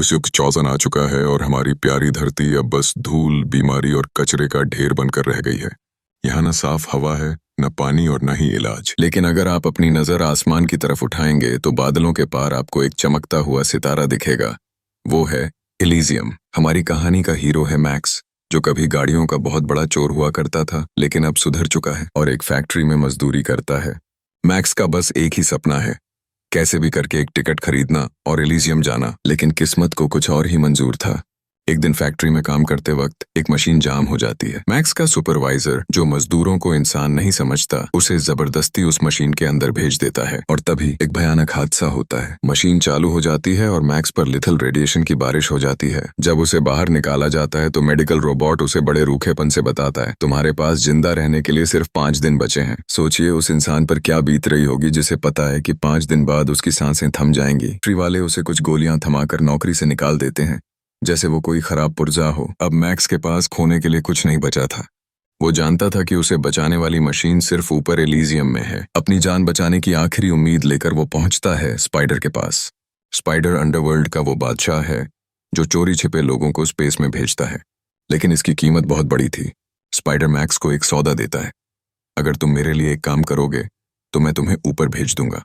ठोस युग चौसन आ चुका है और हमारी प्यारी धरती अब बस धूल, बीमारी और कचरे का ढेर बनकर रह गई है। यहाँ न साफ हवा है, न पानी और न ही इलाज। लेकिन अगर आप अपनी नजर आसमान की तरफ उठाएंगे तो बादलों के पार आपको एक चमकता हुआ सितारा दिखेगा। वो है एलिजियम। हमारी कहानी का हीरो है मैक्स, जो कभी गाड़ियों का बहुत बड़ा चोर हुआ करता था, लेकिन अब सुधर चुका है और एक फैक्ट्री में मजदूरी करता है। मैक्स का बस एक ही सपना है, कैसे भी करके एक टिकट खरीदना और एलिजियम जाना। लेकिन किस्मत को कुछ और ही मंजूर था। एक दिन फैक्ट्री में काम करते वक्त एक मशीन जाम हो जाती है। मैक्स का सुपरवाइजर, जो मजदूरों को इंसान नहीं समझता, उसे जबरदस्ती उस मशीन के अंदर भेज देता है और तभी एक भयानक हादसा होता है। मशीन चालू हो जाती है और मैक्स पर लिथल रेडिएशन की बारिश हो जाती है। जब उसे बाहर निकाला जाता है तो मेडिकल रोबोट उसे बड़े रूखेपन से बताता है, तुम्हारे पास जिंदा रहने के लिए सिर्फ 5 दिन बचे हैं। सोचिए उस इंसान पर क्या बीत रही होगी जिसे पता है कि 5 दिन बाद उसकी सांसें थम जाएंगी। फैक्ट्री वाले उसे कुछ गोलियां थमाकर नौकरी से निकाल देते हैं, जैसे वो कोई खराब पुर्जा हो। अब मैक्स के पास खोने के लिए कुछ नहीं बचा था। वो जानता था कि उसे बचाने वाली मशीन सिर्फ ऊपर एलिजियम में है। अपनी जान बचाने की आखिरी उम्मीद लेकर वो पहुंचता है स्पाइडर के पास। स्पाइडर अंडरवर्ल्ड का वो बादशाह है जो चोरी छिपे लोगों को स्पेस में भेजता है, लेकिन इसकी कीमत बहुत बड़ी थी। स्पाइडर मैक्स को एक सौदा देता है, अगर तुम मेरे लिए एक काम करोगे तो मैं तुम्हें ऊपर भेज दूंगा।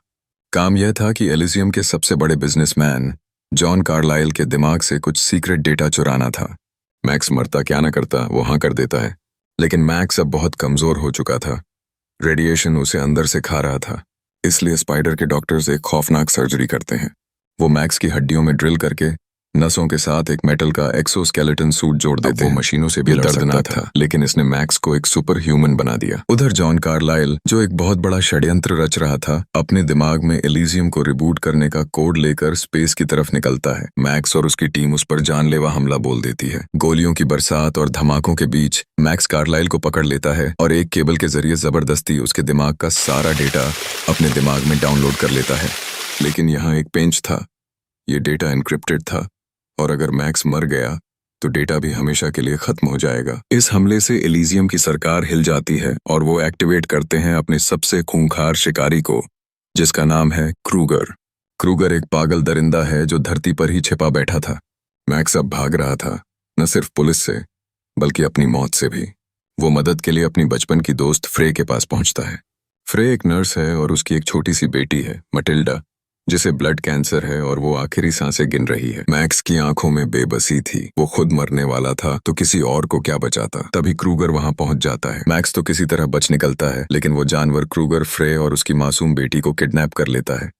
काम यह था कि एलिजियम के सबसे बड़े बिजनेसमैन जॉन कार्लाइल के दिमाग से कुछ सीक्रेट डेटा चुराना था। मैक्स मरता क्या ना करता, वो हाँ कर देता है। लेकिन मैक्स अब बहुत कमजोर हो चुका था। रेडिएशन उसे अंदर से खा रहा था, इसलिए स्पाइडर के डॉक्टर्स एक खौफनाक सर्जरी करते हैं। वो मैक्स की हड्डियों में ड्रिल करके नसों के साथ एक मेटल का एक्सोस्केलेटन सूट जोड़ देते हैं। वो मशीनों से भी दर्दनाक था, लेकिन इसने मैक्स को एक सुपर ह्यूमन बना दिया। उधर जॉन कार्लाइल, जो एक बहुत बड़ा षड्यंत्र रच रहा था, अपने दिमाग में एलिजियम को रिबूट करने का कोड लेकर स्पेस की तरफ निकलता है। मैक्स और उसकी टीम उस पर जानलेवा हमला बोल देती है। गोलियों की बरसात और धमाकों के बीच मैक्स कार्लाइल को पकड़ लेता है और एक केबल के जरिए जबरदस्ती उसके दिमाग का सारा डेटा अपने दिमाग में डाउनलोड कर लेता है। लेकिन यहाँ एक पेंच था, ये डेटा एन्क्रिप्टेड था और अगर मैक्स मर गया तो डेटा भी हमेशा के लिए खत्म हो जाएगा। इस हमले से एलिजियम की सरकार हिल जाती है और वो एक्टिवेट करते हैं अपने सबसे खूंखार शिकारी को, जिसका नाम है क्रूगर। क्रूगर एक पागल दरिंदा है जो धरती पर ही छिपा बैठा था। मैक्स अब भाग रहा था, न सिर्फ पुलिस से बल्कि अपनी मौत से भी। वो मदद के लिए अपनी बचपन की दोस्त फ्रे के पास पहुंचता है। फ्रे एक नर्स है और उसकी एक छोटी सी बेटी है मटिल्डा, जिसे ब्लड कैंसर है और वो आखिरी सांसें गिन रही है। मैक्स की आंखों में बेबसी थी, वो खुद मरने वाला था तो किसी और को क्या बचाता। तभी क्रूगर वहां पहुंच जाता है। मैक्स तो किसी तरह बच निकलता है, लेकिन वो जानवर क्रूगर फ्रे और उसकी मासूम बेटी को किडनैप कर लेता है।